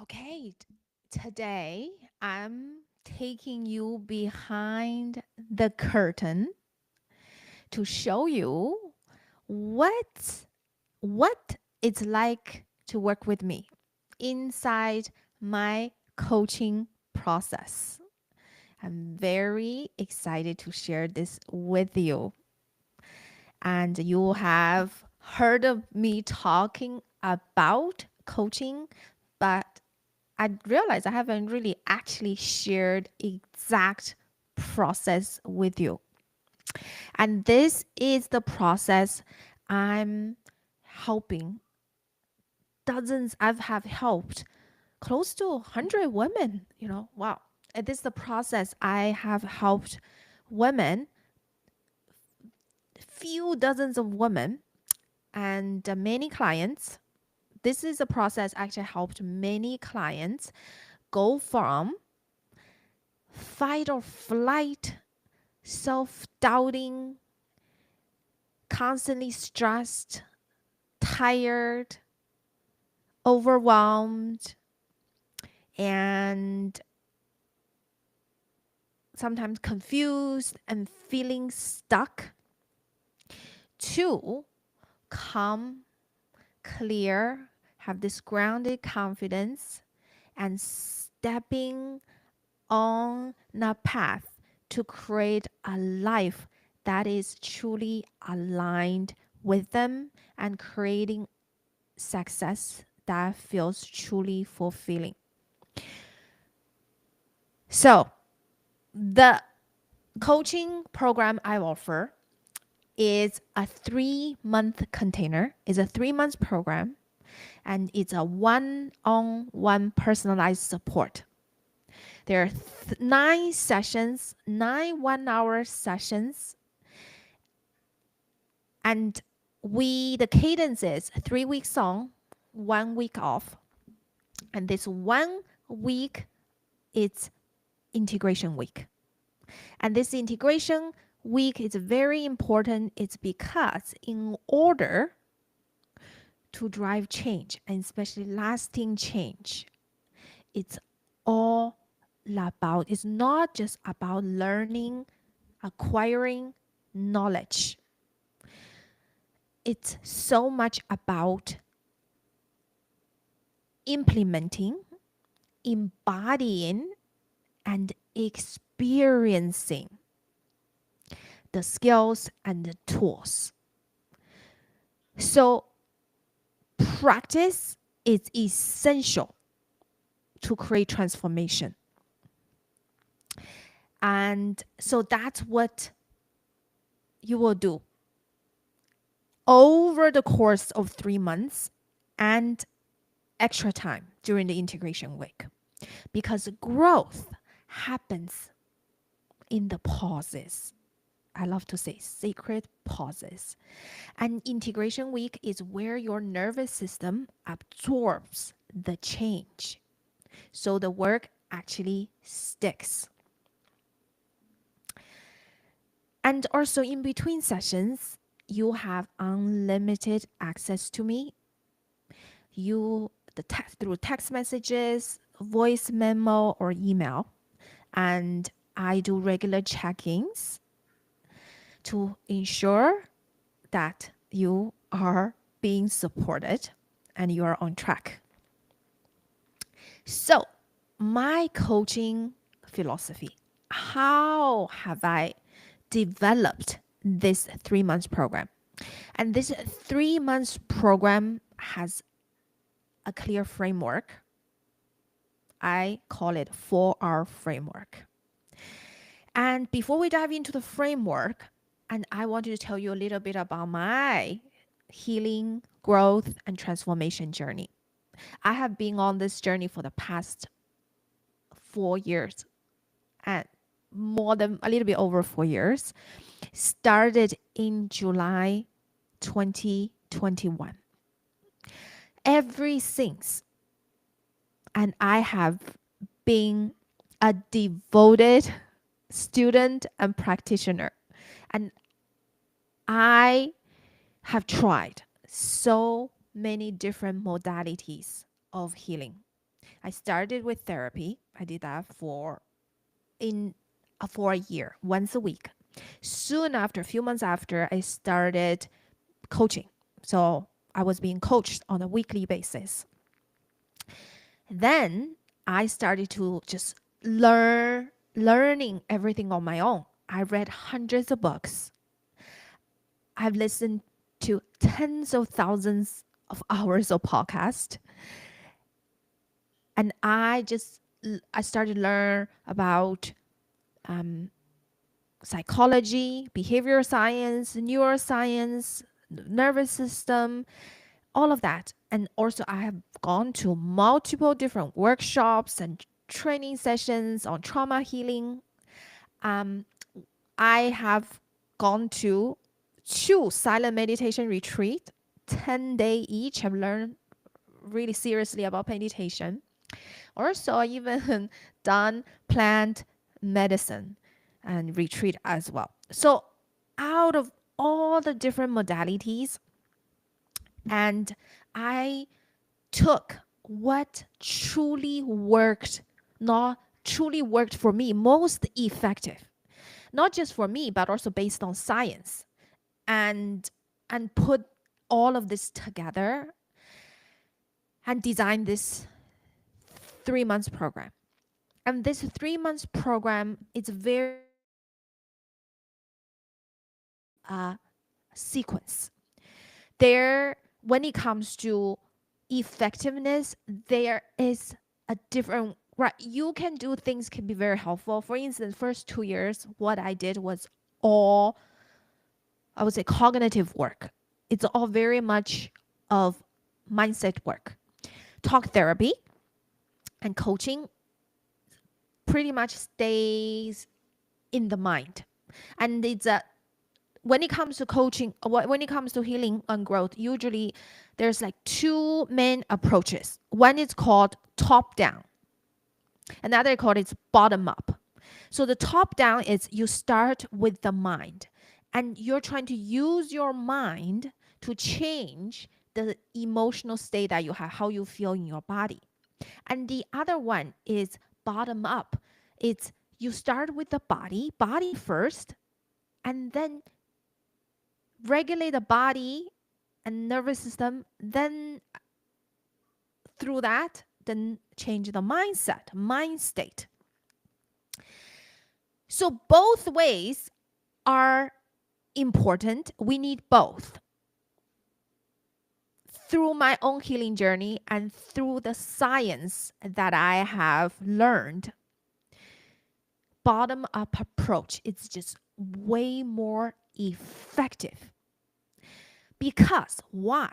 Okay, today I'm taking you behind the curtain to show you what what it's like to work with me inside my coaching process. I'm very excited to share this with you. And you have heard of me talking about coaching, but I realized I haven't really actually shared exact process with you. And this is the process I'm helping dozens. Have helped close to 100 women, wow. And this is the process I have helped women, few dozens of women, and many clients. This is a process actually helped many clients go from fight or flight, self doubting, constantly stressed, tired, overwhelmed, and sometimes confused and feeling stuck, to calm, clear, have this grounded confidence, and stepping on the path to create a life that is truly aligned with them and creating success that feels truly fulfilling. So, the coaching program I offer is a 3-month container, is a 3 month program, and it's a one-on-one personalized support. There are 9 sessions, 9 1-hour sessions, and the cadence is 3 weeks on, 1 week off. And this 1 week, it's integration week. And this integration week is very important. It's because in order to drive change, and especially lasting change, it's all about, it's not just about learning, acquiring knowledge. It's so much about implementing, embodying, and experiencing the skills and the tools. So, practice is essential to create transformation. And so that's what you will do over the course of 3 months and extra time during the integration week. Because growth happens in the pauses. I love to say sacred pauses. And integration week is where your nervous system absorbs the change. So the work actually sticks. And also in between sessions, you have unlimited access to me. Through text messages, voice memo, or email. And I do regular check-ins to ensure that you are being supported and you are on track. So, my coaching philosophy, how have I developed this 3 months program? And this 3 months program has a clear framework. I call it 4R framework. And before we dive into the framework, and I wanted to tell you a little bit about my healing, growth, and transformation journey. I have been on this journey for the past 4 years, and more than a little bit over 4 years. Started in July 2021. Ever since, and I have been a devoted student and practitioner. And I have tried so many different modalities of healing. I started with therapy. I did that for a year, once a week. Soon after, a few months after, I started coaching. So I was being coached on a weekly basis. Then I started to just learning everything on my own. I read hundreds of books. I've listened to tens of thousands of hours of podcast, and I started to learn about psychology, behavioral science, neuroscience, nervous system, all of that. And also, I have gone to multiple different workshops and training sessions on trauma healing. Um, I have gone to two silent meditation retreat, 10-day each. I've learned really seriously about meditation. Also, I even done plant medicine and retreat as well. So out of all the different modalities, and I took what truly worked, not truly worked for me, most effective, not just for me, but also based on science, and put all of this together and design this 3 months program. And this 3 months program is very sequence. There, when it comes to effectiveness, there is a different, right? You can do things can be very helpful. For instance, first 2 years, what I did was all, I would say, cognitive work. It's all very much of mindset work. Talk therapy and coaching pretty much stays in the mind. And it's a, when it comes to coaching, when it comes to healing and growth, usually there's like two main approaches. One is called top down. Another called is bottom up. So the top down is you start with the mind and you're trying to use your mind to change the emotional state that you have, how you feel in your body. And the other one is bottom up. It's you start with the body first, and then regulate the body and nervous system, then through that, then change the mindset, mind state. So both ways are important. We need both. Through my own healing journey and through the science that I have learned, bottom up approach, it's just way more effective. Because why?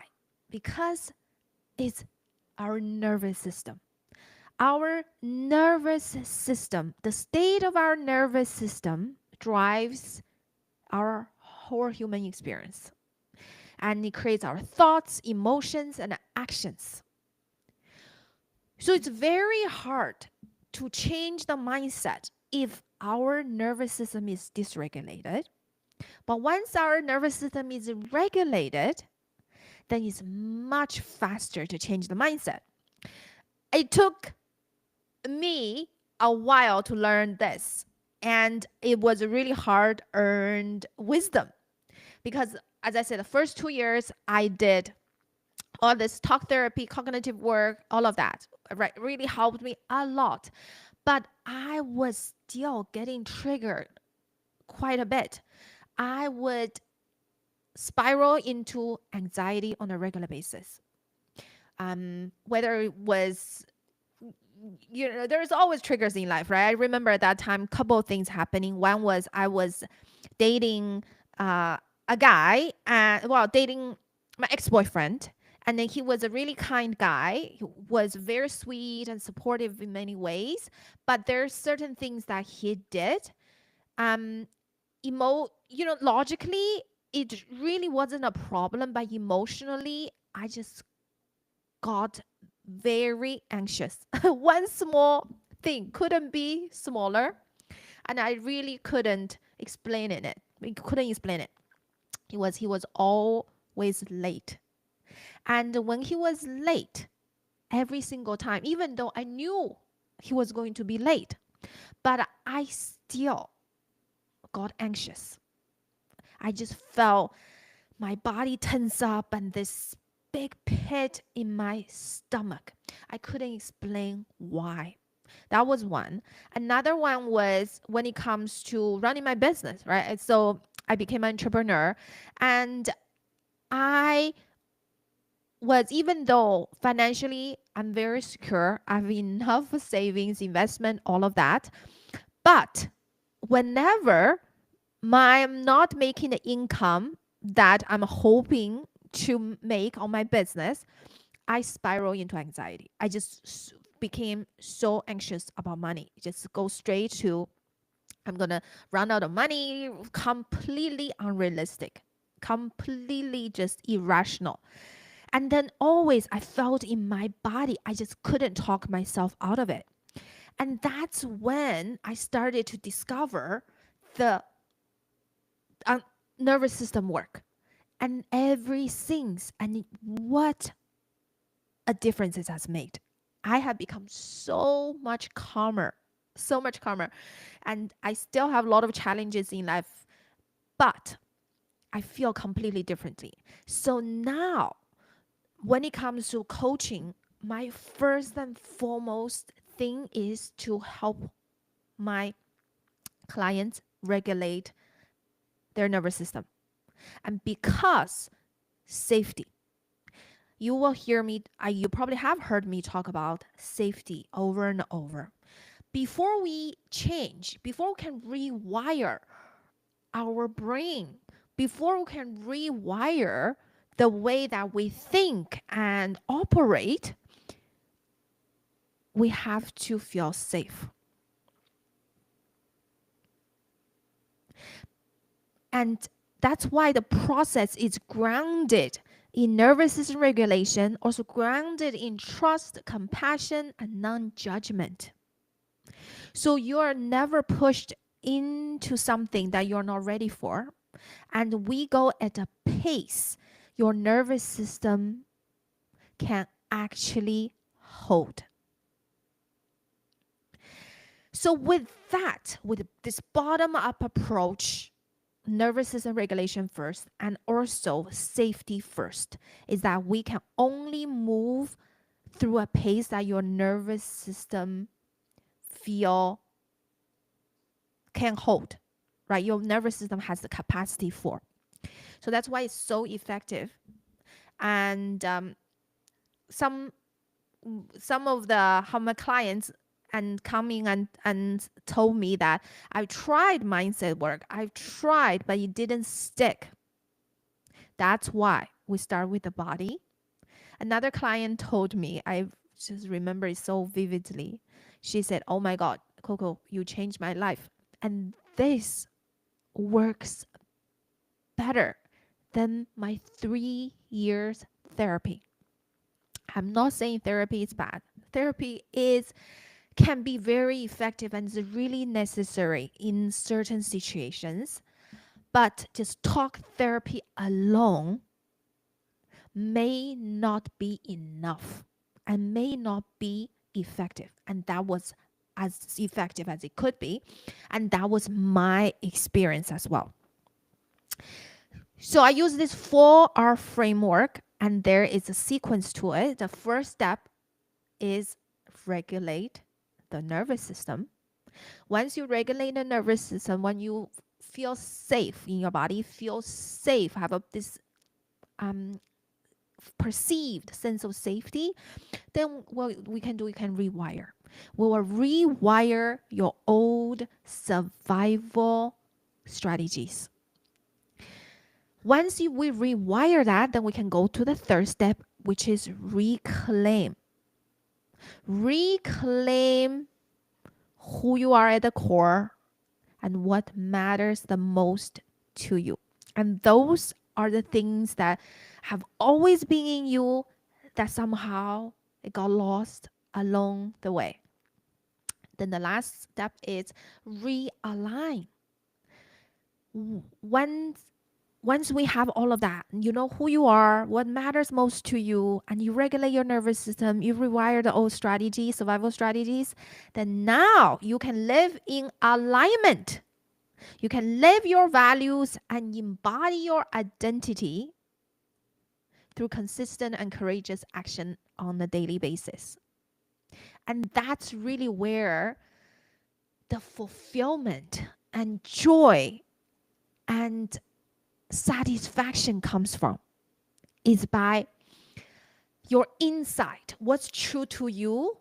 Because it's our nervous system. Our nervous system, the state of our nervous system drives our whole human experience. And it creates our thoughts, emotions, and actions. So it's very hard to change the mindset if our nervous system is dysregulated. But once our nervous system is regulated, then it's much faster to change the mindset. It took me a while to learn this, and it was a really hard earned wisdom because, as I said, the first 2 years I did all this talk therapy, cognitive work, all of that, right, really helped me a lot. But I was still getting triggered quite a bit. I would spiral into anxiety on a regular basis. Whether it was, there's always triggers in life, right? I remember at that time, couple of things happening. One was I was dating a guy, and dating my ex-boyfriend, and then he was a really kind guy. He was very sweet and supportive in many ways, but there's certain things that he did. Logically, it really wasn't a problem, but emotionally, I just got very anxious. One small thing couldn't be smaller, and I really couldn't explain it. We couldn't explain it. He was always late, and when he was late, every single time, even though I knew he was going to be late. But I still got anxious. I just felt my body tense up and this big pit in my stomach. I couldn't explain why. That was one. Another one was when it comes to running my business, right? And so I became an entrepreneur, and I was, even though financially I'm very secure, I have enough savings, investment, all of that. But whenever I'm not making the income that I'm hoping to make on my business, I spiral into anxiety. I just became so anxious about money. Just go straight to, I'm going to run out of money, completely unrealistic, completely just irrational. And then always I felt in my body, I just couldn't talk myself out of it. And that's when I started to discover the uh, nervous system work and every things and what a difference it has made. I have become so much calmer, so much calmer. And I still have a lot of challenges in life, but I feel completely differently. So now, when it comes to coaching, my first and foremost thing is to help my clients regulate their nervous system. And because safety, you will hear me, you probably have heard me talk about safety over and over. Before we change, before we can rewire our brain, before we can rewire the way that we think and operate, we have to feel safe. And that's why the process is grounded in nervous system regulation, also grounded in trust, compassion, and non judgment. So you are never pushed into something that you're not ready for. And we go at a pace your nervous system can actually hold. So, with that, with this bottom up approach, nervous system regulation first and also safety first, is that we can only move through a pace that your nervous system feel can hold, right? Your nervous system has the capacity for. So that's why it's so effective. And some of the my clients and coming and told me that I've tried mindset work, I've tried, but it didn't stick. That's why we start with the body. Another client told me, I just remember it so vividly. She said, "Oh my God, Coco, you changed my life." And this works better than my 3 years therapy. I'm not saying therapy is bad. Therapy can be very effective and is really necessary in certain situations. But just talk therapy alone may not be enough and may not be effective. And that was as effective as it could be. And that was my experience as well. So I use this 4R framework, and there is a sequence to it. The first step is regulate the nervous system. Once you regulate the nervous system, when you feel safe in your body, feel safe, have this perceived sense of safety, then what we can do, we can rewire. We will rewire your old survival strategies. Once we rewire that, then we can go to the third step, which is reclaim. Reclaim who you are at the core and what matters the most to you. And those are the things that have always been in you that somehow it got lost along the way. Then the last step is realign. Once once we have all of that, you know who you are, what matters most to you, and you regulate your nervous system, you rewire the old strategies, survival strategies, then now you can live in alignment. You can live your values and embody your identity through consistent and courageous action on a daily basis. And that's really where the fulfillment and joy and satisfaction comes from, is by your inside, what's true to you,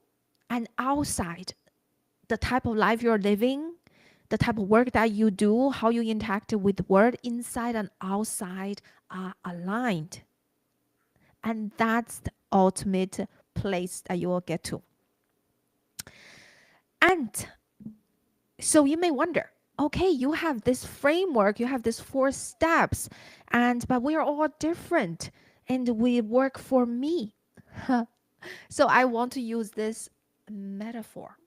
and outside, the type of life you're living, the type of work that you do, how you interact with the world, inside and outside are aligned. And that's the ultimate place that you will get to. And so you may wonder, okay, you have this framework, you have these 4 steps, but we are all different and we work for me. So I want to use this metaphor.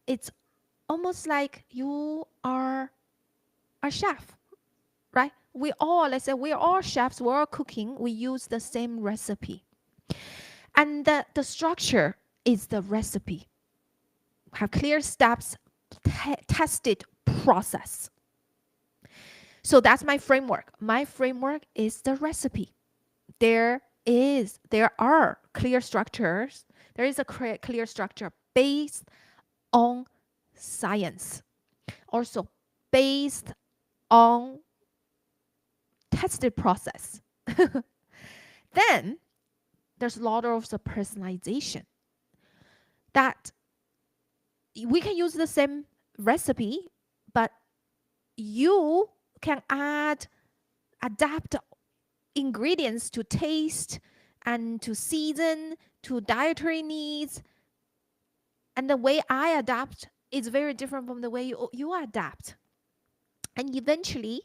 It's almost like you are a chef, right? Let's say we're all chefs, we're all cooking, we use the same recipe. And the structure is the recipe. Have clear steps, tested process. So that's my framework. My framework is the recipe. There are clear structures. There is a clear structure based on science, also based on tested process. Then there's a lot of the personalization that we can use the same recipe, but you can adapt ingredients to taste and to season, to dietary needs. And the way I adapt is very different from the way you adapt. And eventually,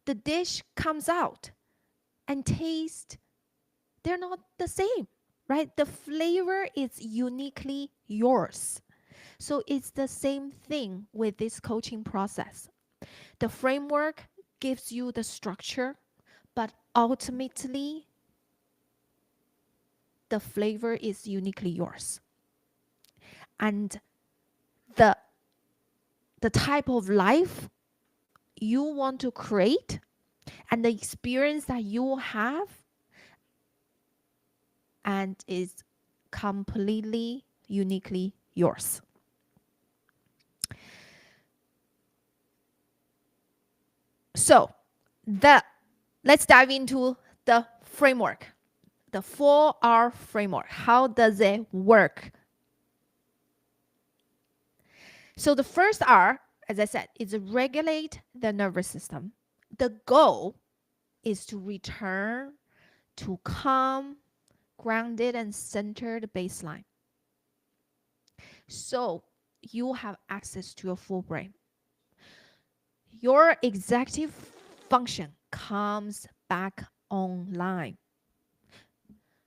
the dish comes out and taste, they're not the same, right? The flavor is uniquely yours. So it's the same thing with this coaching process. The framework gives you the structure, but ultimately, the flavor is uniquely yours. And the type of life you want to create and the experience that you have and is completely uniquely yours. So let's dive into the framework, the 4R framework. How does it work? So the first R, as I said, is regulate the nervous system. The goal is to return to calm, grounded, and centered baseline. So you have access to your full brain. Your executive function comes back online.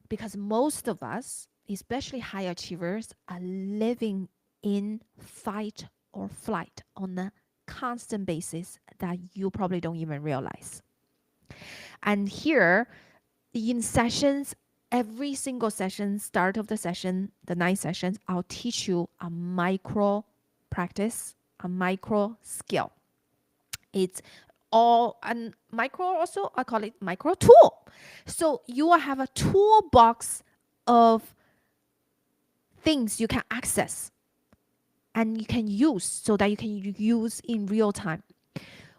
Because most of us, especially high achievers, are living in fight or flight on a constant basis that you probably don't even realize. And here, in sessions, every single session, start of the session, the 9 sessions, I'll teach you a micro practice, a micro skill. It's all, and micro also, I call it micro tool. So you will have a toolbox of things you can access and you can use so that you can use in real time.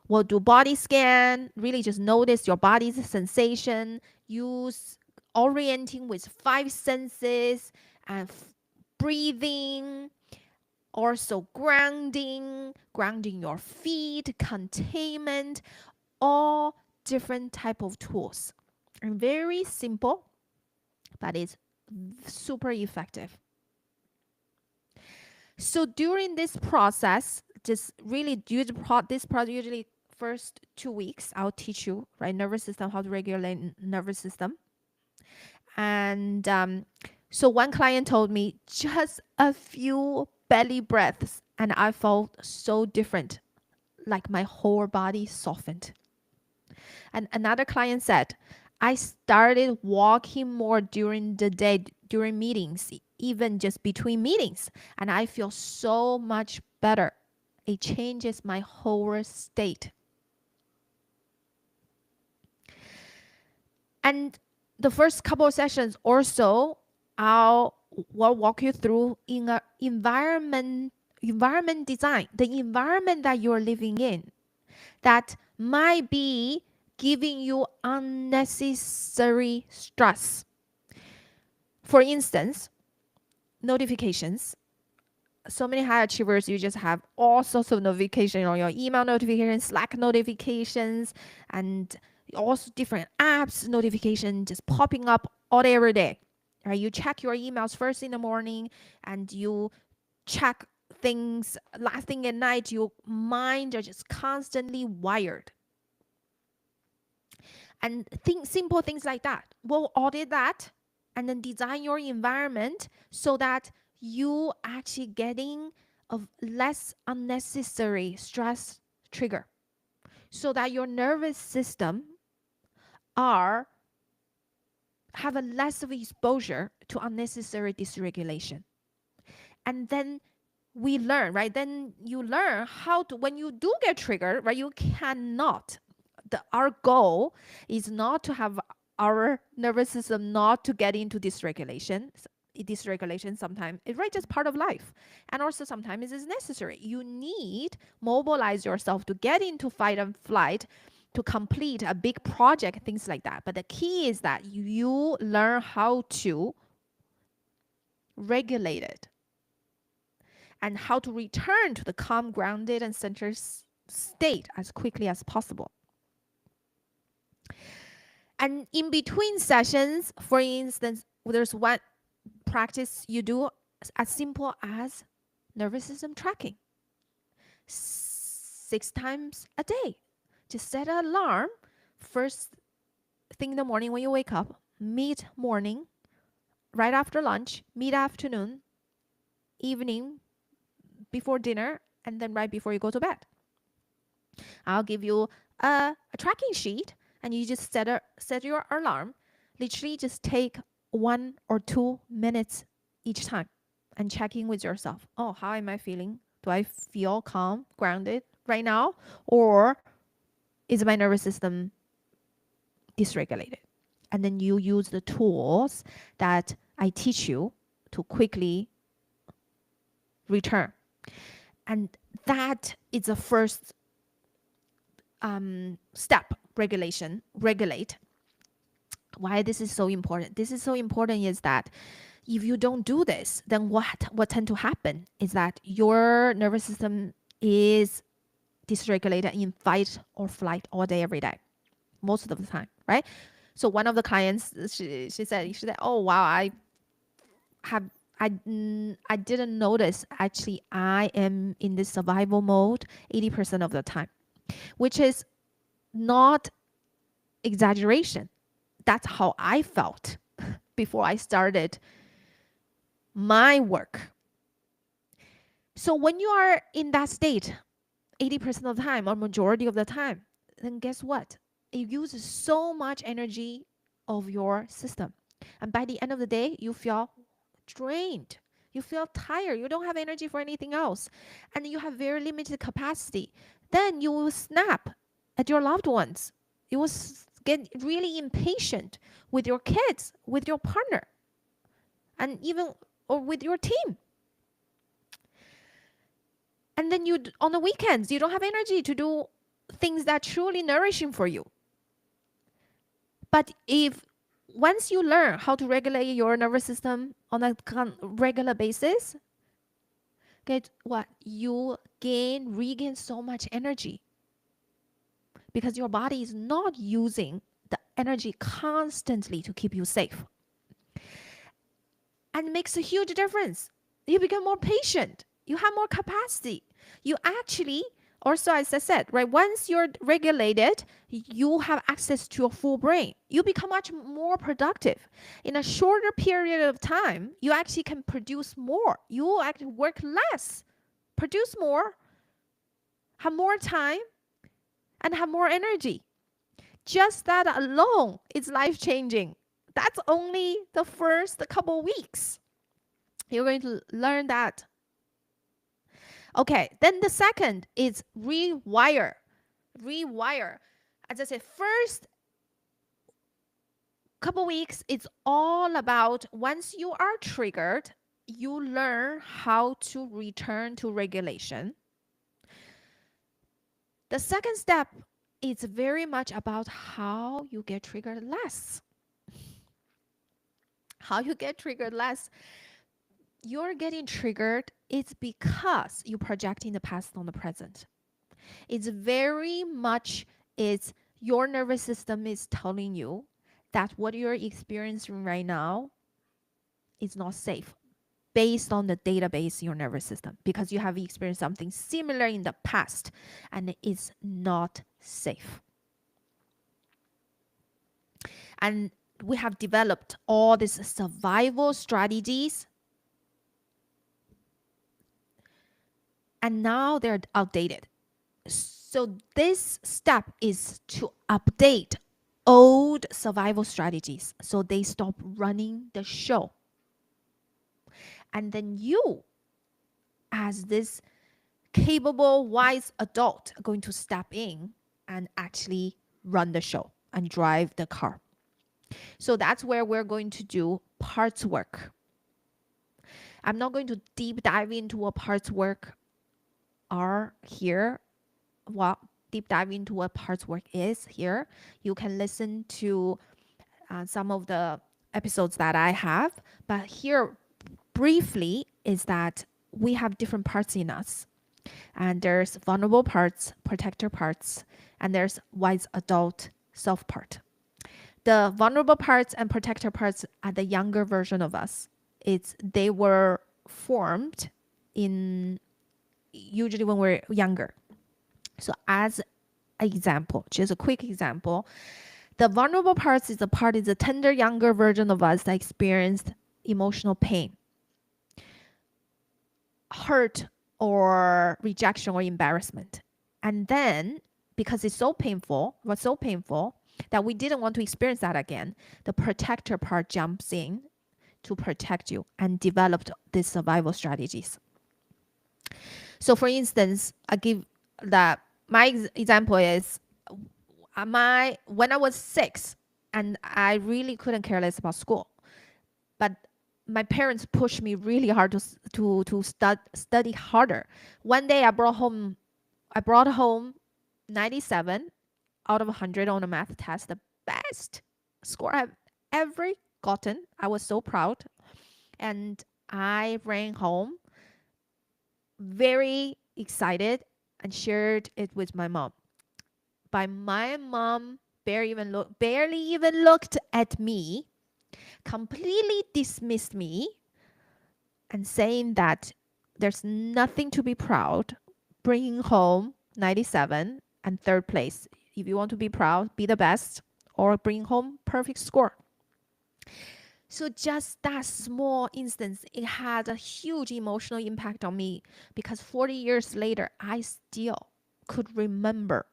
We'll do body scan, really just notice your body's sensation, use orienting with 5 senses and breathing, also grounding your feet, containment, all different type of tools. And very simple, but it's super effective. So during this process, just really do this process usually first 2 weeks, I'll teach you, right, nervous system, how to regulate nervous system. And so one client told me just a few belly breaths and I felt so different, like my whole body softened. And another client said, I started walking more during the day, during meetings, even just between meetings, and I feel so much better. It changes my whole state. And the first couple of sessions or so, I'll walk you through in a environment design, the environment that you're living in, that might be giving you unnecessary stress. For instance, notifications. So many high achievers, you just have all sorts of notifications on your email notifications, Slack notifications, and also different apps notification just popping up all day, every day. Right? You check your emails first in the morning, and you check things last thing at night. Your mind are just constantly wired. And simple things like that. We'll audit that and then design your environment so that you actually getting a less unnecessary stress trigger, so that your nervous system have a less of exposure to unnecessary dysregulation. And then we learn, right? Then you learn how to, when you do get triggered, right? You cannot, our goal is not to have our nervous system not to get into dysregulation. Dysregulation sometimes it's right, just part of life, and also sometimes it is necessary. You need mobilize yourself to get into fight and flight, to complete a big project, things like that. But the key is that you learn how to regulate it and how to return to the calm, grounded, and centered state as quickly as possible. And in between sessions, for instance, there's one practice you do as simple as nervous system tracking. 6 times a day. Just set an alarm first thing in the morning when you wake up, mid morning, right after lunch, mid afternoon, evening, before dinner, and then right before you go to bed. I'll give you a tracking sheet, and you just set your alarm. Literally just take 1 or 2 minutes each time and check in with yourself. Oh, how am I feeling? Do I feel calm, grounded right now? Or is my nervous system dysregulated? And then you use the tools that I teach you to quickly return. And that is the first step, regulate. Why this is so important? This is so important is that if you don't do this, then what tend to happen is that your nervous system is dysregulated in fight or flight all day, every day, most of the time, right? So one of the clients, she said, oh wow, I didn't notice actually I am in this survival mode 80% of the time, which is not exaggeration. That's how I felt before I started my work. So when you are in that state 80% of the time or majority of the time, then guess what? It uses so much energy of your system. And by the end of the day, you feel drained. You feel tired. You don't have energy for anything else. And you have very limited capacity. Then you will snap at your loved ones. You will get really impatient with your kids, with your partner, and even or with your team. And then on the weekends, you don't have energy to do things that are truly nourishing for you. But if once you learn how to regulate your nervous system on a regular basis, get what? You regain so much energy because your body is not using the energy constantly to keep you safe. And it makes a huge difference. You become more patient. You have more capacity. You actually, also as I said, right, once you're regulated, you have access to your full brain. You become much more productive. In a shorter period of time, you actually can produce more. You actually work less, produce more, have more time, and have more energy. Just that alone is life changing. That's only the first couple weeks. You're going to learn that. Okay, then the second is rewire. Rewire. As I said, first couple weeks, it's all about once you are triggered, you learn how to return to regulation. The second step is very much about how you get triggered less. How you get triggered less. You're getting triggered, it's because you're projecting the past on the present. It's very much, it's your nervous system is telling you that what you're experiencing right now is not safe based on the database in your nervous system, because you have experienced something similar in the past and it's not safe. And we have developed all these survival strategies, and now they're outdated. So this step is to update old survival strategies so they stop running the show. And then you, as this capable, wise adult, are going to step in and actually run the show and drive the car. So that's where we're going to do parts work. I'm not going to deep dive into what parts work are here. Well, deep dive into what parts work is here. You can listen to some of the episodes that I have, but here briefly is that we have different parts in us, and there's vulnerable parts, protector parts, and there's wise adult self part. The vulnerable parts and protector parts are the younger version of us. They were formed in usually when we're younger. So as an example, just a quick example, the vulnerable parts is the tender younger version of us that experienced emotional pain, hurt or rejection or embarrassment. And then because it was so painful that we didn't want to experience that again, the protector part jumps in to protect you and developed these survival strategies. So for instance, I give that my example is when I was 6 and I really couldn't care less about school, but my parents pushed me really hard to study harder. One day I brought home 97 out of 100 on a math test, the best score I've ever gotten. I was so proud, and I ran home very excited and shared it with my mom. But my mom barely even looked at me, completely dismissed me, and saying that there's nothing to be proud bringing home 97 and third place. If you want to be proud, be the best, or bring home perfect score. So just that small instance, it had a huge emotional impact on me, because 40 years later, I still could remember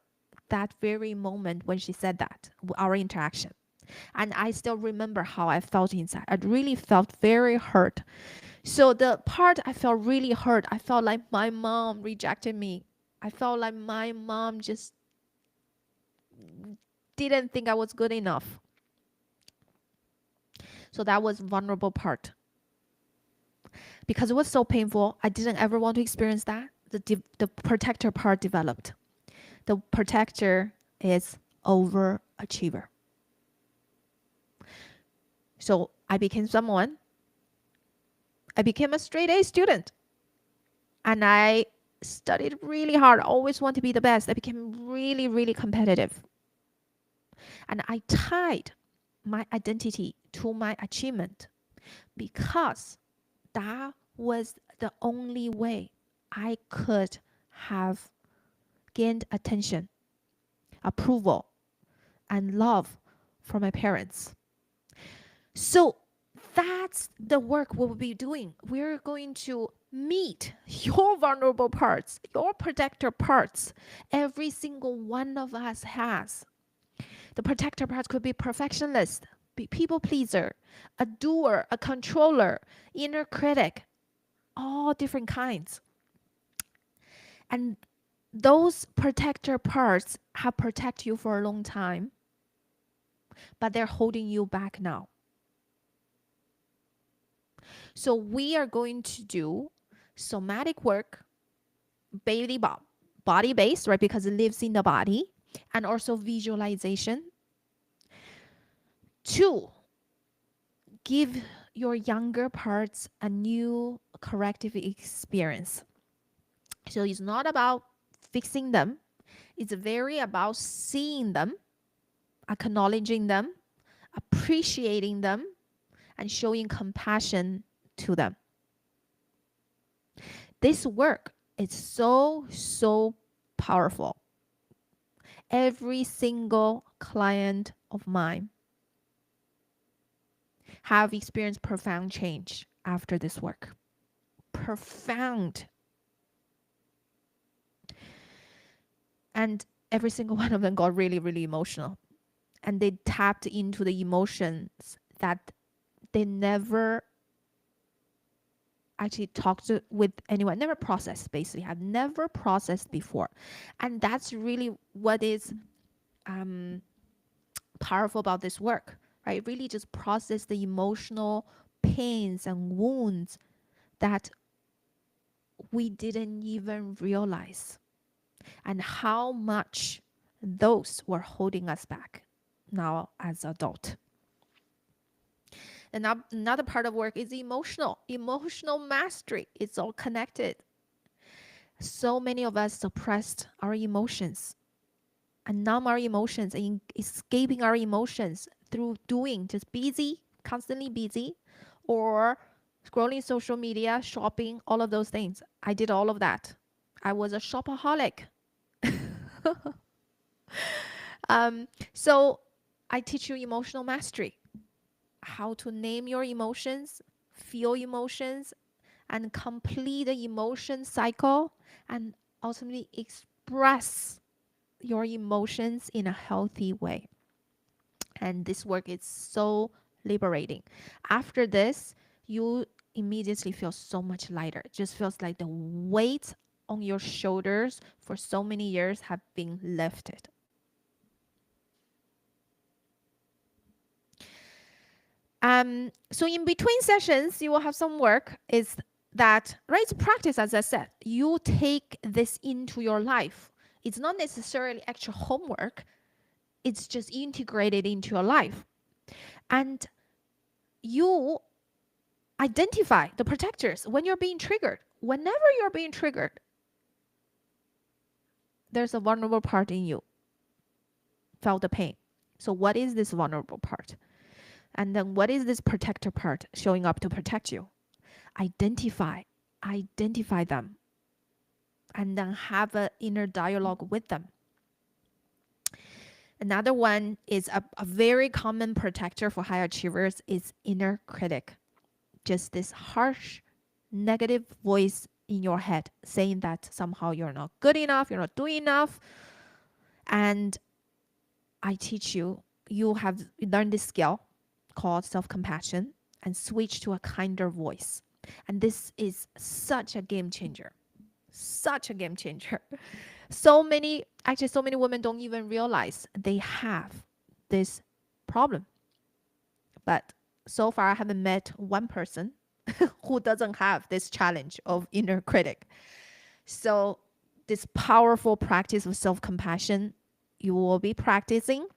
that very moment when she said that, our interaction. And I still remember how I felt inside. I really felt very hurt. So the part I felt really hurt, I felt like my mom rejected me. I felt like my mom just didn't think I was good enough. So that was vulnerable part. Because it was so painful, I didn't ever want to experience that. The protector part developed. The protector is overachiever. So I became a straight A student. And I studied really hard, always want to be the best. I became really, really competitive. And I tied my identity to my achievement, because that was the only way I could have gained attention, approval, and love from my parents. So that's the work we'll be doing. We're going to meet your vulnerable parts, your protector parts. Every single one of us has. The protector part could be perfectionist, be people pleaser, a doer, a controller, inner critic, all different kinds. And those protector parts have protected you for a long time, but they're holding you back now. So we are going to do somatic work, body based, right? Because it lives in the body, and also visualization to give your younger parts a new corrective experience. So it's not about fixing them. It's very about seeing them, acknowledging them, appreciating them, and showing compassion to them. This work is so powerful. Every single client of mine have experienced profound change after this work. Profound. And every single one of them got really emotional. And they tapped into the emotions that they never actually talked with anyone, never processed, basically, have never processed before. And that's really what is powerful about this work, right? Really just process the emotional pains and wounds that we didn't even realize, and how much those were holding us back now as adult. And another part of work is emotional mastery. It's all connected. So many of us suppressed our emotions and numb our emotions and escaping our emotions through doing, just busy, constantly busy, or scrolling social media, shopping, all of those things. I did all of that. I was a shopaholic. So I teach you emotional mastery, how to name your emotions, feel emotions, and complete the emotion cycle, and ultimately express your emotions in a healthy way. And this work is so liberating. After this, you immediately feel so much lighter. It just feels like the weight on your shoulders for so many years have been lifted. So in between sessions, you will have some work. Is that right? It's practice, as I said. You take this into your life. It's not necessarily actual homework. It's just integrated into your life. And you identify the protectors when you're being triggered. Whenever you're being triggered, there's a vulnerable part in you. Felt the pain. So what is this vulnerable part? And then what is this protector part showing up to protect you? Identify them, and then have an inner dialogue with them. Another one is a very common protector for high achievers is inner critic. Just this harsh, negative voice in your head saying that somehow you're not good enough, you're not doing enough. And I teach you, you have learned this skill called self-compassion and switch to a kinder voice. And this is such a game changer. Such a game changer. So many women don't even realize they have this problem. But so far, I haven't met one person who doesn't have this challenge of inner critic. So this powerful practice of self-compassion, you will be practicing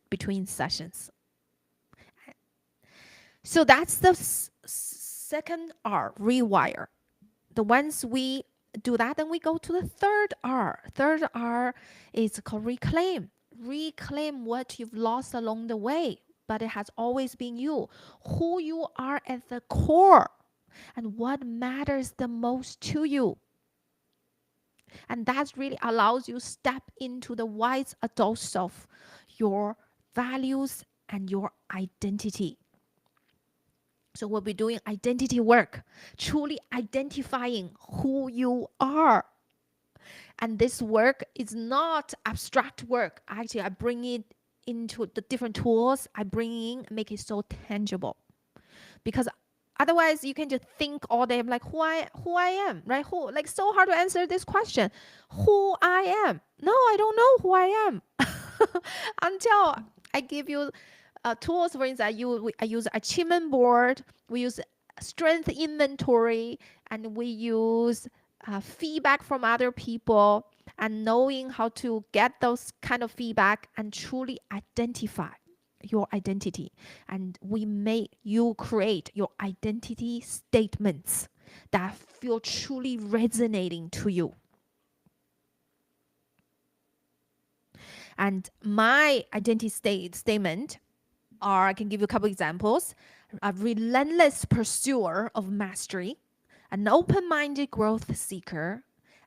between sessions. So that's the second R, rewire. The once we do that, then we go to the third R. Third R is called reclaim. Reclaim what you've lost along the way, but it has always been you, who you are at the core, and what matters the most to you. And that really allows you step into the wise adult self, your values and your identity. So we'll be doing identity work, truly identifying who you are. And this work is not abstract work. Actually, I bring it into the different tools I bring in, make it so tangible. Because otherwise you can just think all day, like who I am, right? Who, like, so hard to answer this question. Who I am? No, I don't know who I am until I give you tools. For instance, I use achievement board, we use strength inventory, and we use feedback from other people, and knowing how to get those kind of feedback and truly identify your identity. And you create your identity statements that feel truly resonating to you. And my identity statement are, I can give you a couple examples: a relentless pursuer of mastery, an open-minded growth seeker,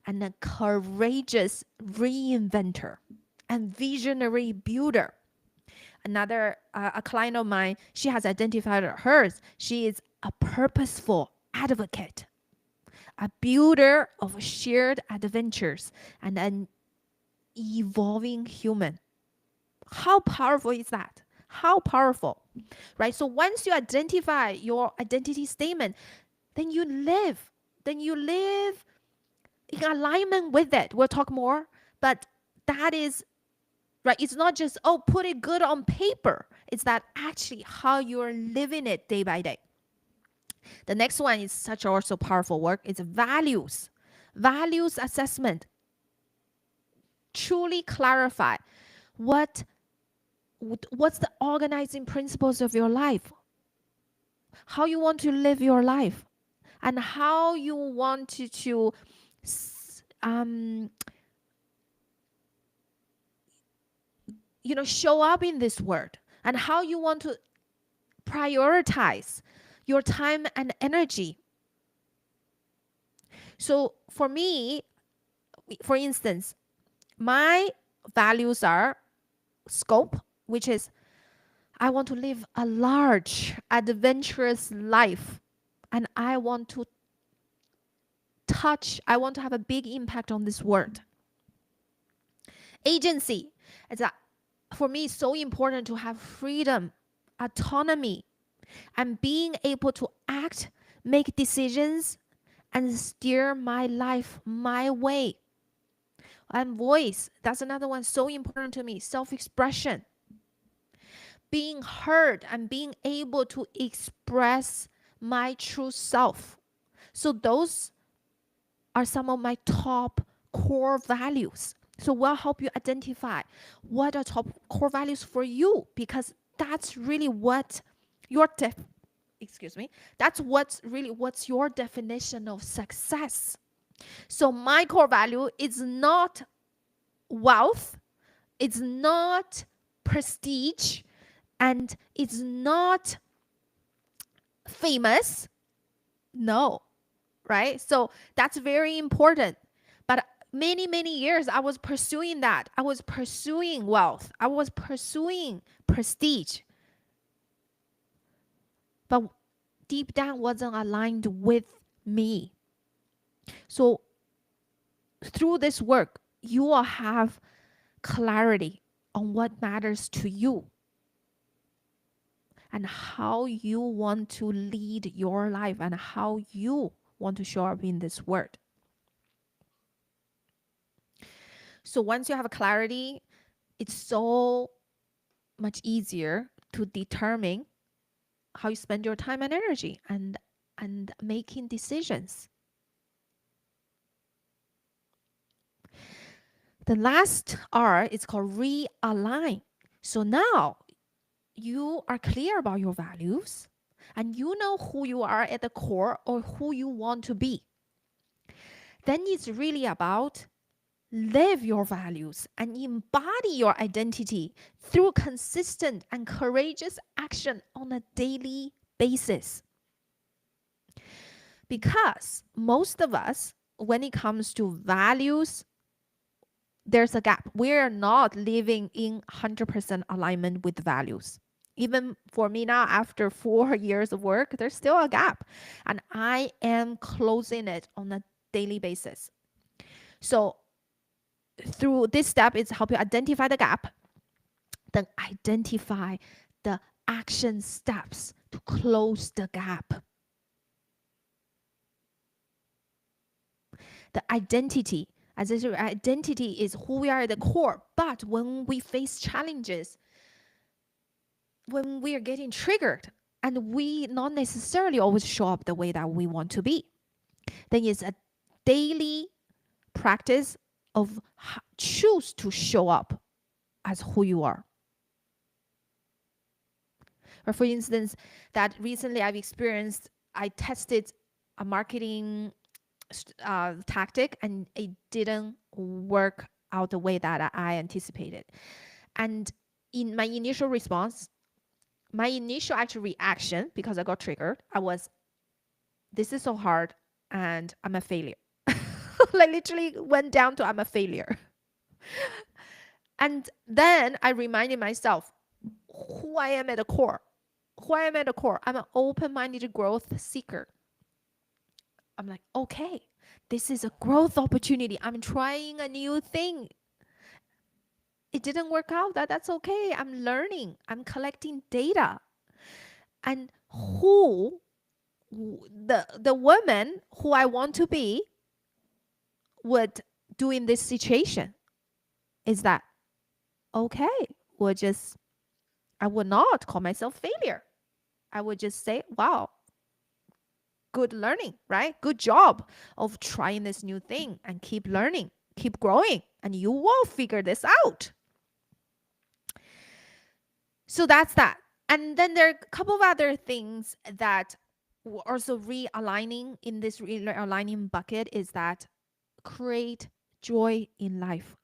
and a courageous reinventor and visionary builder. Another a client of mine, she has identified hers. She is a purposeful advocate, a builder of shared adventures, and an evolving human. How powerful is that? How powerful, right? So once you identify your identity statement, then you live in alignment with it. We'll talk more, but that is right. It's not just, oh, put it good on paper. It's that actually how you're living it day by day. The next one is such also powerful work. It's values assessment. Truly clarify what's the organizing principles of your life, how you want to live your life, and how you want to show up in this world, and how you want to prioritize your time and energy. So for me, for instance, my values are scope, which is I want to live a large, adventurous life, and I want to have a big impact on this world. Agency, it's that for me, it's so important to have freedom, autonomy, and being able to act, make decisions, and steer my life my way. And voice, that's another one so important to me. Self-expression, being heard and being able to express my true self. So those are some of my top core values. So we'll help you identify what are top core values for you, because that's really what what's your definition of success. So my core value is not wealth, it's not prestige, and it's not famous. No, right? So that's very important. But many years I was pursuing that. I was pursuing wealth, I was pursuing prestige, but deep down wasn't aligned with me. So through this work, you will have clarity on what matters to you and how you want to lead your life and how you want to show up in this world. So once you have clarity, it's so much easier to determine how you spend your time and energy and making decisions. The last R is called realign. So now you are clear about your values and you know who you are at the core or who you want to be. Then it's really about live your values and embody your identity through consistent and courageous action on a daily basis. Because most of us, when it comes to values, there's a gap. We're not living in 100% alignment with values. Even for me now, after 4 years of work, there's still a gap. And I am closing it on a daily basis. So through this step, it's help you identify the gap, then identify the action steps to close the gap. The identity, as I said, identity is who we are at the core. But when we face challenges, when we are getting triggered, and we not necessarily always show up the way that we want to be, then it's a daily practice of choose to show up as who you are. Or for instance, that recently I've experienced, I tested a marketing tactic and it didn't work out the way that I anticipated. And in my initial response, my initial actual reaction, because I got triggered, I was, this is so hard and I'm a failure. Like literally went down to I'm a failure. And then I reminded myself who I am at the core. Who I am at the core. I'm an open-minded growth seeker. I'm like, okay, this is a growth opportunity. I'm trying a new thing. It didn't work out. That's okay. I'm learning. I'm collecting data. And who the woman who I want to be would do in this situation is that, okay, I would not call myself failure. I would just say, wow, good learning, right? Good job of trying this new thing and keep learning, keep growing, and you will figure this out. So that's that. And then there are a couple of other things that we're also realigning in this realigning bucket is that create joy in life.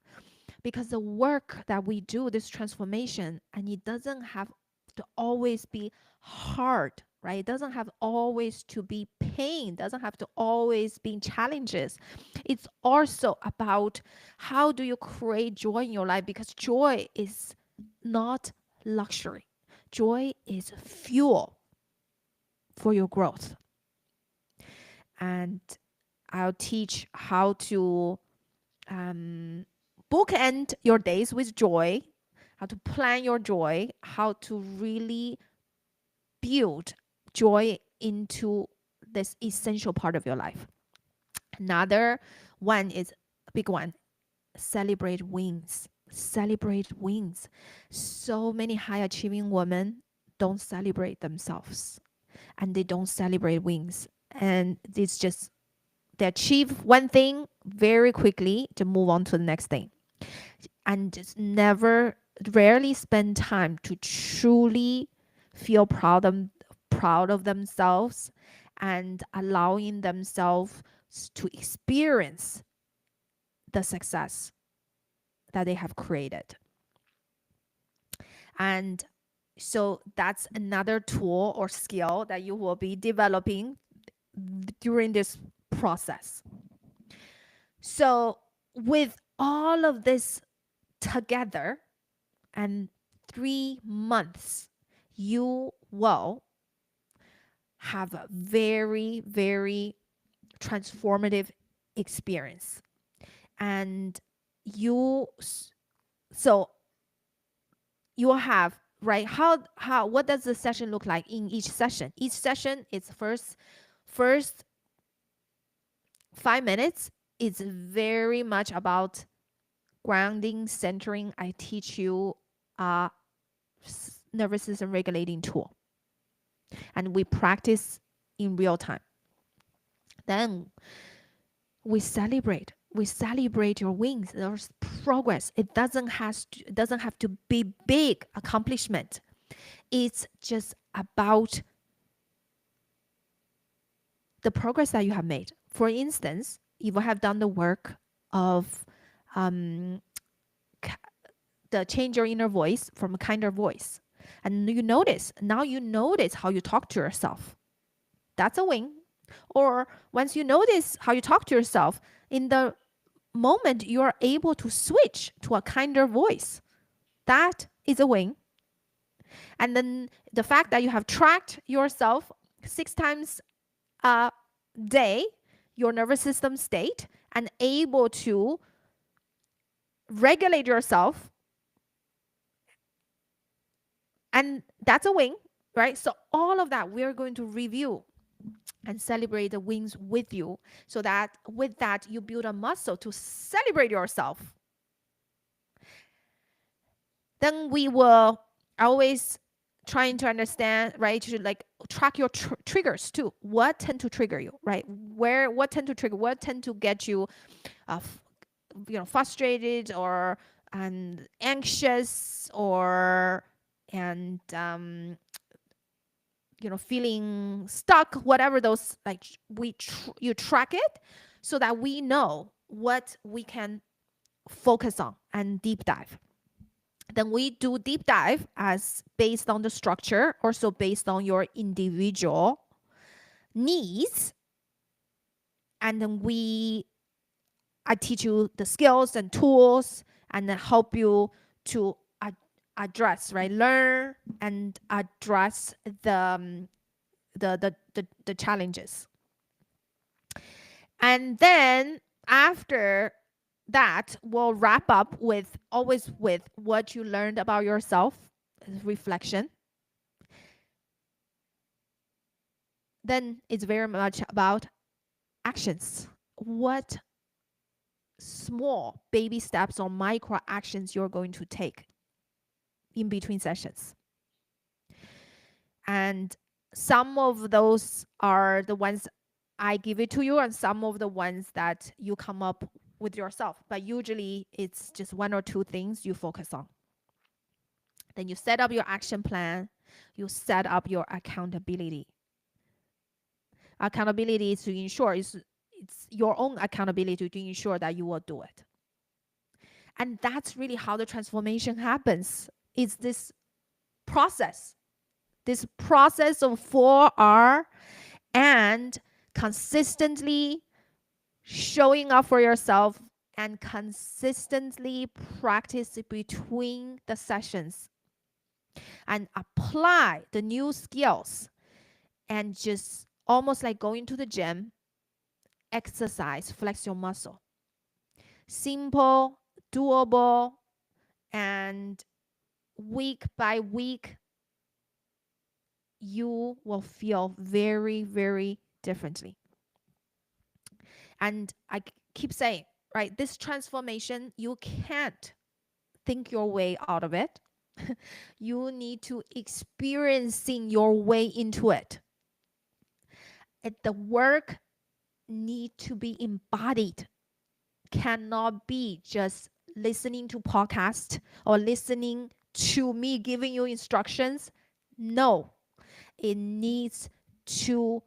Because the work that we do, this transformation, and it doesn't have to always be hard, right? It doesn't have always to be pain, doesn't have to always be challenges. It's also about how do you create joy in your life, because joy is not luxury. Joy is fuel for your growth. And I'll teach how to bookend your days with joy, how to plan your joy, how to really build joy into this essential part of your life. Another one is a big one. Celebrate wins. Celebrate wins. So many high achieving women don't celebrate themselves and they don't celebrate wins. And it's just, they achieve one thing very quickly to move on to the next thing. And just rarely spend time to truly feel proud of themselves and allowing themselves to experience the success that they have created. And so that's another tool or skill that you will be developing during this process. So with all of this together, and 3 months, you will have a very, very transformative experience. And you will have, right, what does the session look like in each session? Each session is first 5 minutes is very much about grounding, centering. I teach you a nervous system regulating tool, and we practice in real time. Then we celebrate your wins. There's progress. It doesn't have to be big accomplishment. It's just about the progress that you have made. For instance, if you have done the work of the change your inner voice from a kinder voice, and you notice how you talk to yourself, that's a win. Or once you notice how you talk to yourself, in the moment you are able to switch to a kinder voice, that is a win. And then the fact that you have tracked yourself 6 times a day, your nervous system state, and able to regulate yourself And that's a win, right? So all of that we're going to review and celebrate the wins with you, so that with that you build a muscle to celebrate yourself. Then we will always trying to understand, right? To like track your triggers too. What tend to trigger you, right? What tend to trigger? What tend to get you, frustrated or and anxious or and feeling stuck, whatever those, like you track it so that we know what we can focus on and deep dive. Then we do deep dive as based on the structure, also based on your individual needs. And then I teach you the skills and tools and then help you to address, right? Learn and address the challenges. And then after that, we'll wrap up with always with what you learned about yourself, reflection. Then it's very much about actions. What small baby steps or micro actions you're going to take in between sessions. And some of those are the ones I give it to you, and some of the ones that you come up with yourself. But usually it's just one or two things you focus on. Then you set up your action plan, you set up your accountability. Accountability is to ensure it's your own accountability to ensure that you will do it. And that's really how the transformation happens. It's this process of 4R and consistently showing up for yourself and consistently practice between the sessions and apply the new skills and just almost like going to the gym, exercise, flex your muscle. Simple, doable, and week by week, you will feel very, very differently. And I keep saying, right, this transformation, you can't think your way out of it. You need to experiencing your way into it. The work need to be embodied. Cannot be just listening to podcast or listening to me giving you instructions. No, it needs to,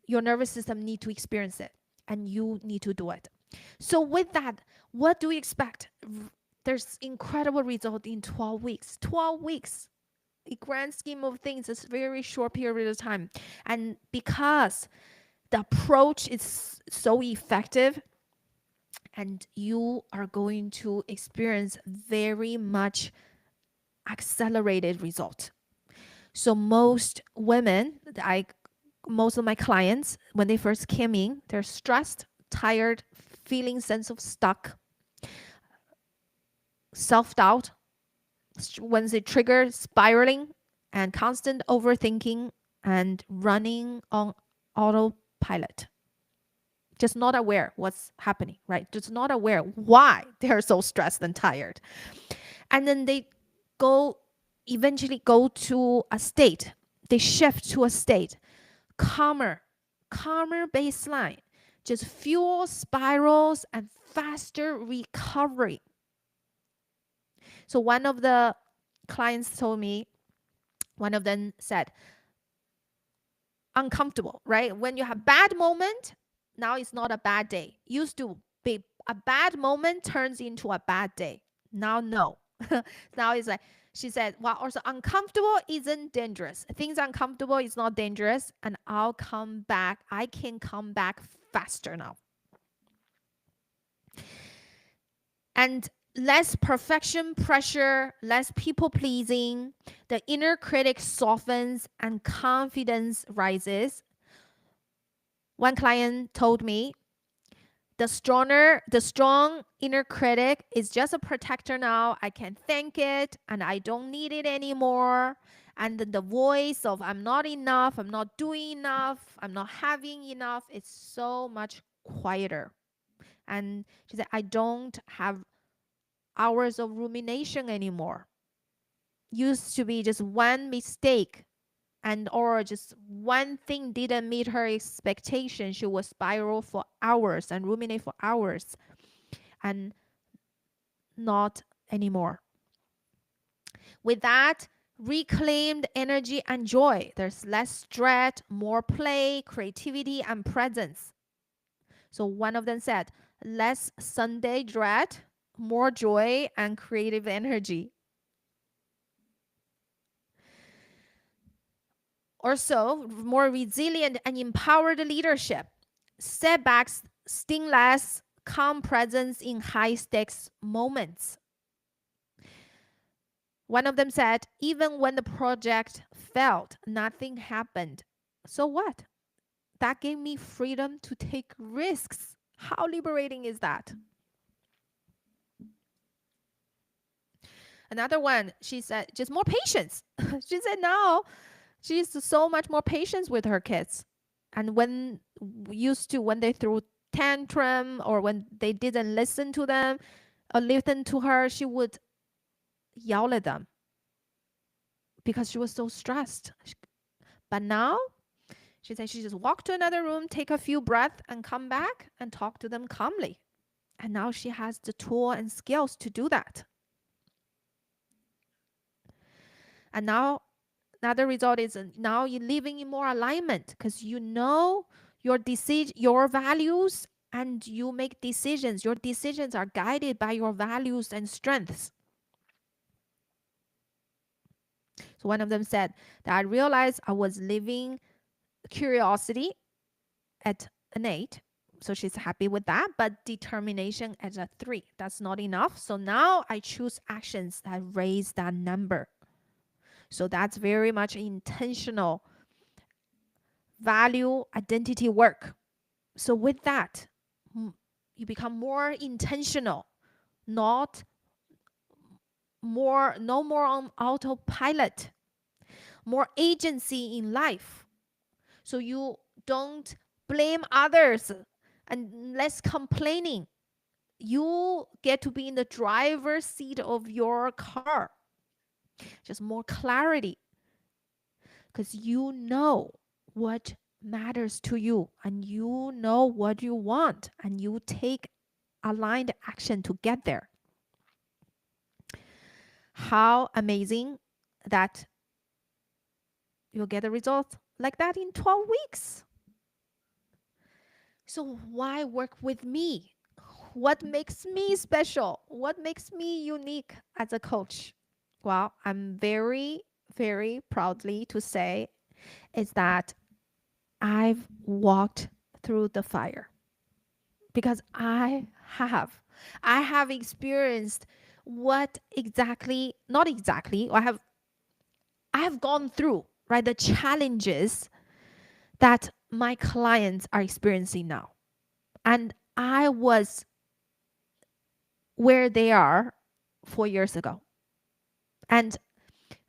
your nervous system need to experience it and you need to do it. So with that, what do we expect? There's incredible result in 12 weeks. 12 weeks, the grand scheme of things, is a very short period of time. And because the approach is so effective, and you are going to experience very much accelerated result. So most women, most of my clients, when they first came in, they're stressed, tired, feeling sense of stuck, self-doubt, when they trigger spiraling and constant overthinking and running on autopilot. Just not aware what's happening, right? Just not aware why they're so stressed and tired. And then they eventually go to a state, they shift to a state, calmer baseline, just fewer spirals and faster recovery. So one of the clients told me, one of them said, uncomfortable, right? When you have bad moment, now it's not a bad day. Used to be a bad moment turns into a bad day. Now, no. Now it's like, she said, well, also uncomfortable isn't dangerous. Things uncomfortable is not dangerous. And I can come back faster now. And less perfection pressure, less people pleasing, the inner critic softens and confidence rises. One client told me, The strong inner critic is just a protector now. I can thank it and I don't need it anymore. And then the voice of I'm not enough, I'm not doing enough, I'm not having enough, it's so much quieter. And she said, I don't have hours of rumination anymore. Used to be just one mistake and or just one thing didn't meet her expectation, she would spiral for hours and ruminate for hours, and not anymore. With that, reclaimed energy and joy. There's less dread, more play, creativity, and presence. So one of them said, less Sunday dread, more joy and creative energy. Also, more resilient and empowered leadership. Setbacks sting less, calm presence in high stakes moments. One of them said, even when the project failed, nothing happened. So what? That gave me freedom to take risks. How liberating is that? Another one, she said, just more patience. She said now she's so much more patience with her kids. And when they threw tantrum or when they didn't listen to them or listen to her, she would yell at them because she was so stressed. But now she said she just walked to another room, take a few breaths, and come back and talk to them calmly. And now she has the tool and skills to do that. And now another result is now you're living in more alignment because you know your values, and you make decisions. Your decisions are guided by your values and strengths. So one of them said that I realized I was living curiosity at an 8. So she's happy with that, but determination at a 3. That's not enough. So now I choose actions that raise that number. So that's very much intentional value identity work. So with that, you become more intentional, not more, no more on autopilot, more agency in life. So you don't blame others and less complaining. You get to be in the driver's seat of your car. Just more clarity. Because you know what matters to you and you know what you want and you take aligned action to get there. How amazing that you'll get a result like that in 12 weeks. So why work with me? What makes me special? What makes me unique as a coach? Well, I'm very, very proudly to say is that I've walked through the fire because I have experienced what exactly, not exactly, I have gone through, right, the challenges that my clients are experiencing now. And I was where they are 4 years ago. And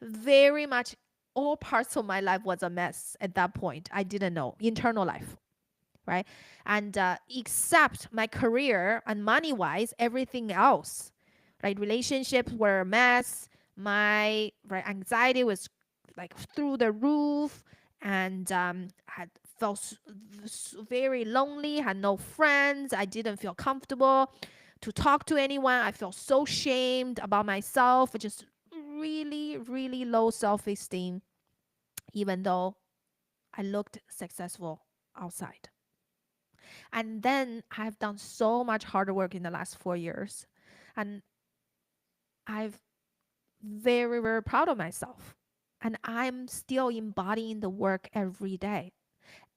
very much all parts of my life was a mess at that point. I didn't know internal life, right? And except my career and money wise, everything else, right? Relationships were a mess. My anxiety was like through the roof, and had felt very lonely. Had no friends. I didn't feel comfortable to talk to anyone. I felt so shamed about myself. Just really, really low self-esteem, even though I looked successful outside. And then I've done so much hard work in the last 4 years. And I've very, very proud of myself. And I'm still embodying the work every day.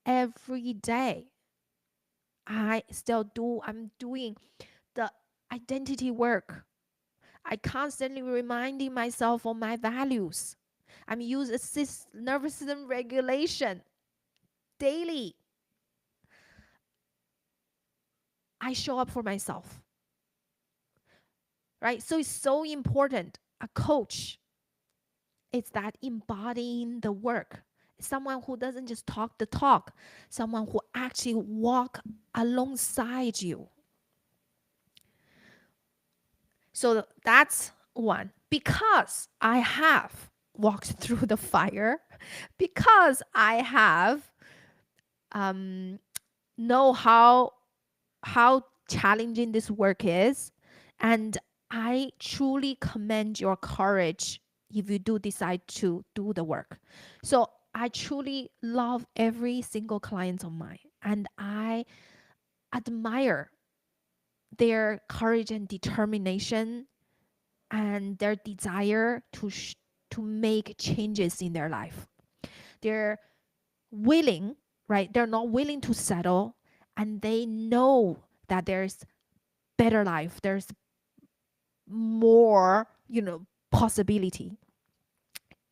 Every day. I'm doing the identity work. I constantly reminding myself of my values. I'm using nervous system regulation daily. I show up for myself, right? So it's so important. A coach is that embodying the work. Someone who doesn't just talk the talk, someone who actually walk alongside you. So that's one. Because I have walked through the fire, because I have know how challenging this work is, and I truly commend your courage if you do decide to do the work. So I truly love every single client of mine, and I admire their courage and determination and their desire to make changes in their life. They're willing, right? They're not willing to settle, and they know that there's better life. There's more, possibility.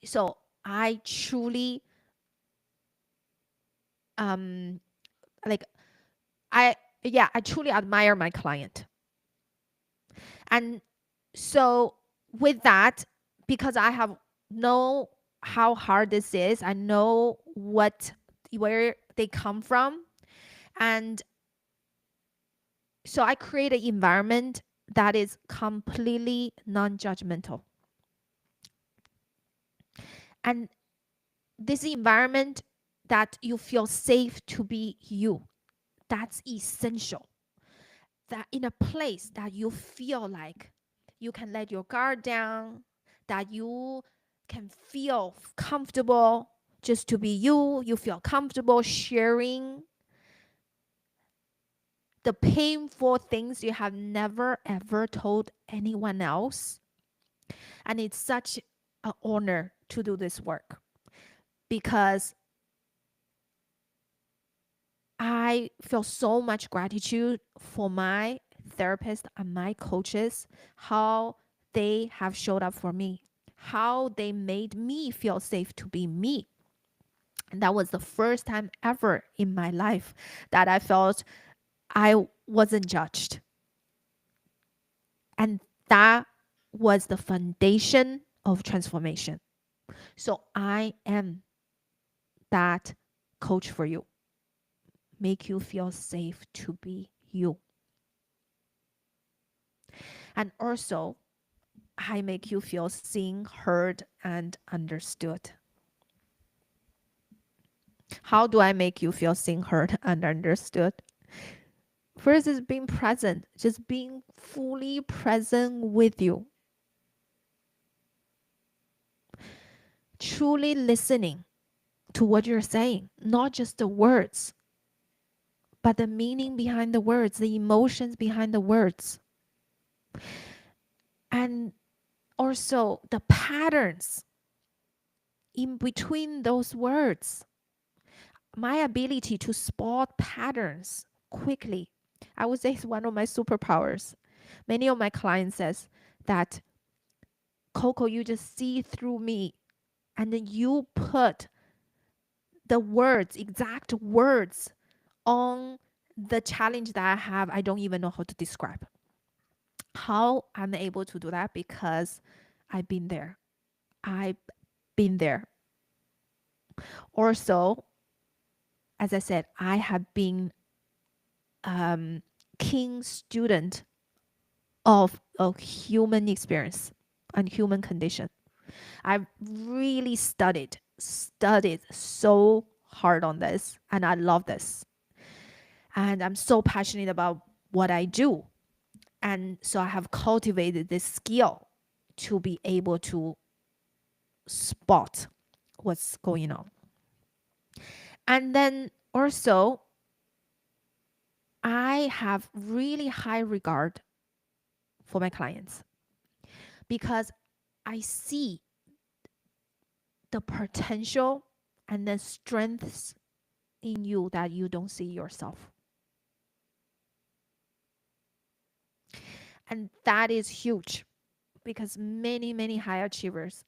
So I truly um like I yeah, I truly admire my client. And so with that, because I have know how hard this is, I know where they come from, and so I create an environment that is completely non-judgmental. And this environment that you feel safe to be you, that's essential. That in a place that you feel like you can let your guard down, that you can feel comfortable just to be you, you feel comfortable sharing the painful things you have never ever told anyone else. And it's such an honor to do this work, because I feel so much gratitude for my therapist and my coaches, how they have showed up for me, how they made me feel safe to be me. And that was the first time ever in my life that I felt I wasn't judged. And that was the foundation of transformation. So I am that coach for you. Make you feel safe to be you. And also, I make you feel seen, heard, and understood. How do I make you feel seen, heard, and understood? First is being present, just being fully present with you. Truly listening to what you're saying, not just the words, but the meaning behind the words, the emotions behind the words. And also the patterns in between those words. My ability to spot patterns quickly, I would say, is one of my superpowers. Many of my clients says that, Coco, you just see through me, and then you put the words, exact words, on the challenge that I have. I don't even know how to describe. How I'm able to do that? Because I've been there. I've been there. Also, as I said, I have been keen student of human experience and human condition. I've really studied so hard on this, and I love this. And I'm so passionate about what I do. And so I have cultivated this skill to be able to spot what's going on. And then also, I have really high regard for my clients, because I see the potential and the strengths in you that you don't see yourself. And that is huge, because many high achievers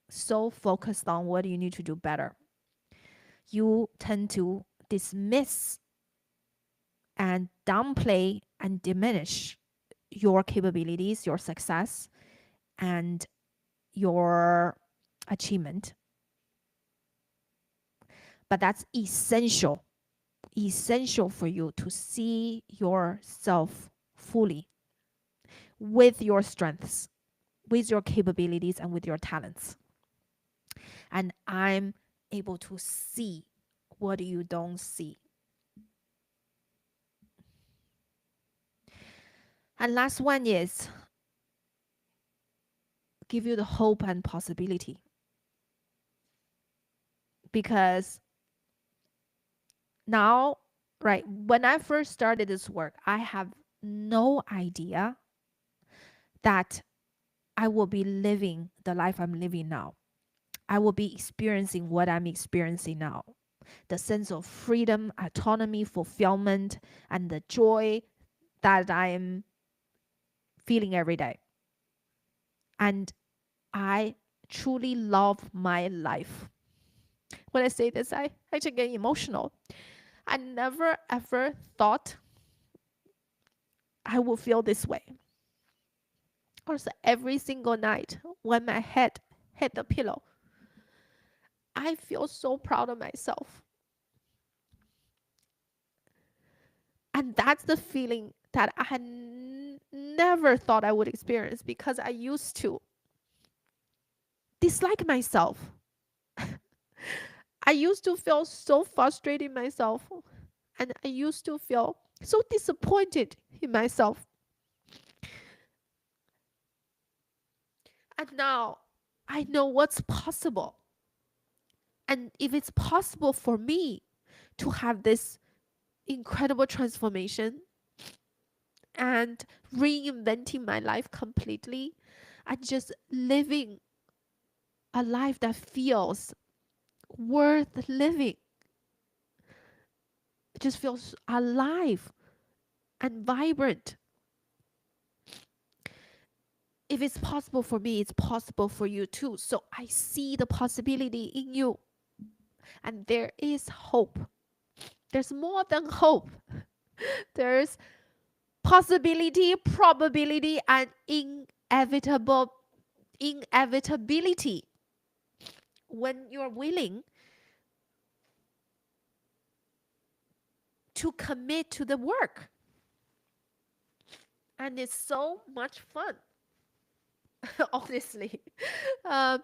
so focused on what you need to do better. You tend to dismiss and downplay and diminish your capabilities, your success, and your achievement. But that's essential for you to see yourself fully with your strengths, with your capabilities, and with your talents. And I'm able to see what you don't see. And last one is give you the hope and possibility. Because now, right, when I first started this work, I have no idea that I will be living the life I'm living now. I will be experiencing what I'm experiencing now. The sense of freedom, autonomy, fulfillment, and the joy that I'm feeling every day. And I truly love my life. When I say this, I just get emotional. I never ever thought I would feel this way. Also, every single night when my head hit the pillow, I feel so proud of myself. And that's the feeling that I had never thought I would experience because I used to dislike myself. I used to feel so frustrated in myself. And I used to feel so disappointed in myself. And now I know what's possible. And if it's possible for me to have this incredible transformation and reinventing my life completely and just living a life that feels worth living, it just feels alive and vibrant. If it's possible for me, it's possible for you too. So I see the possibility in you. And there is hope. There's more than hope. There's possibility, probability, and inevitability. When you're willing to commit to the work. And it's so much fun. Honestly. I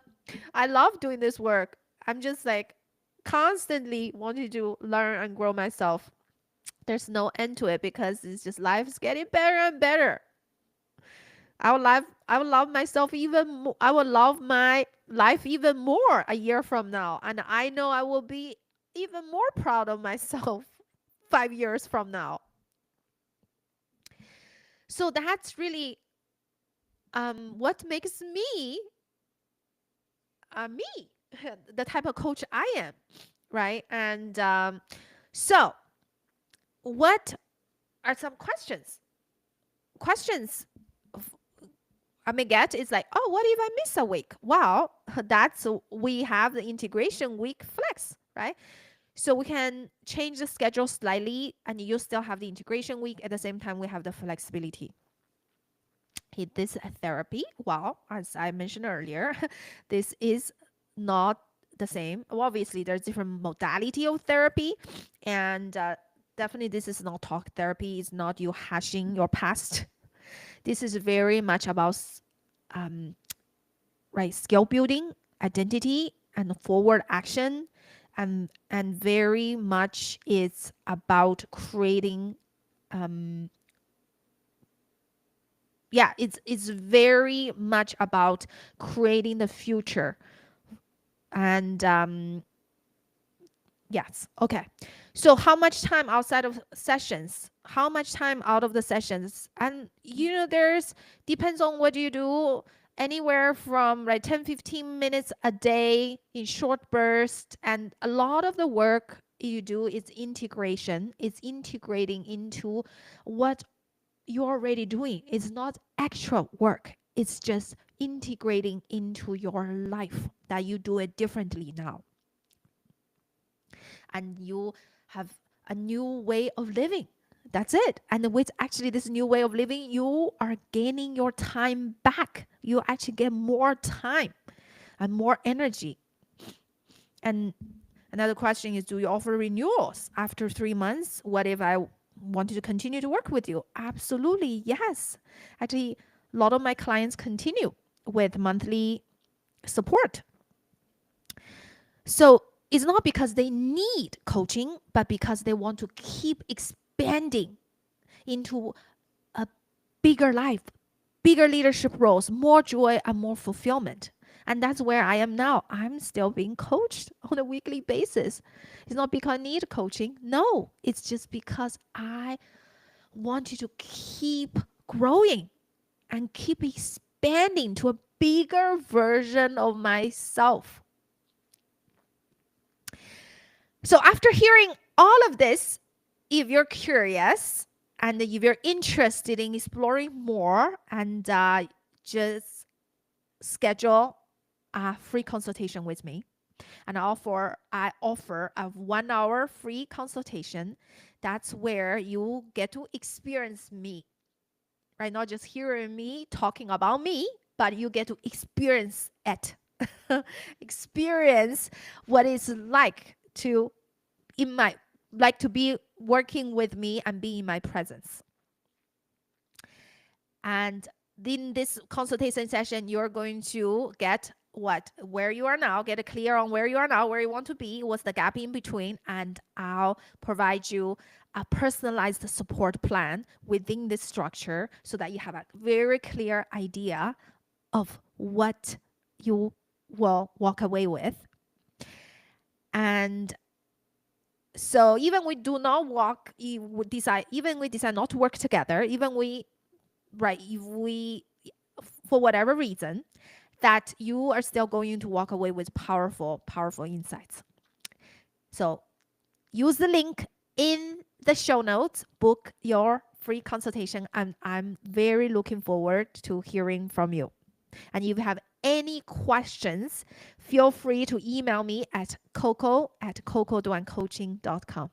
love doing this work. I'm just like constantly wanting to learn and grow myself. There's no end to it because it's just life's getting better and better. I would love myself even more. I would love my life even more a year from now. And I know I will be even more proud of myself 5 years from now. So that's really what makes me me, the type of coach I am, right? And so, what are some questions? Questions I may get is like, oh, what if I miss a week? Well, that's we have the integration week flex, right? So we can change the schedule slightly, and you still have the integration week. At the same time, we have the flexibility. This therapy, well, as I mentioned earlier, this is not the same. Well, obviously, there's different modality of therapy, and definitely this is not talk therapy. It's not you hashing your past. This is very much about right skill building, identity, and forward action, and very much it's about creating yeah, it's very much about creating the future. And yes, okay. So how much time outside of sessions? How much time out of the sessions? And there's depends on what you do. Anywhere from 10-15 minutes a day in short bursts, and a lot of the work you do is integration. It's integrating into what you're already doing. It's not extra work. It's just integrating into your life that you do it differently now. And you have a new way of living. That's it. And with actually this new way of living, you are gaining your time back. You actually get more time and more energy. And another question is, do you offer renewals after 3 months? What if I wanted to continue to work with you? Absolutely, yes. Actually, a lot of my clients continue with monthly support. So it's not because they need coaching, but because they want to keep expanding into a bigger life, bigger leadership roles, more joy and more fulfillment. And that's where I am now. I'm still being coached on a weekly basis. It's not because I need coaching. No, it's just because I want you to keep growing and keep expanding to a bigger version of myself. So after hearing all of this, if you're curious and if you're interested in exploring more, and just schedule a free consultation with me. And I offer a 1 hour free consultation. That's where you get to experience me, right? Not just hearing me talking about me, but you get to experience it. Experience what it's like to be working with me and be in my presence. And in this consultation session, you're going to get where you are now, get clear on where you are now, where you want to be, what's the gap in between, and I'll provide you a personalized support plan within this structure so that you have a very clear idea of what you will walk away with. And so even we do not even we decide not to work together, if we, for whatever reason, that you are still going to walk away with powerful insights. So use the link in the show notes, book your free consultation, and I'm very looking forward to hearing from you. And if you have any questions, feel free to email me at coco@cocoduancoaching.com.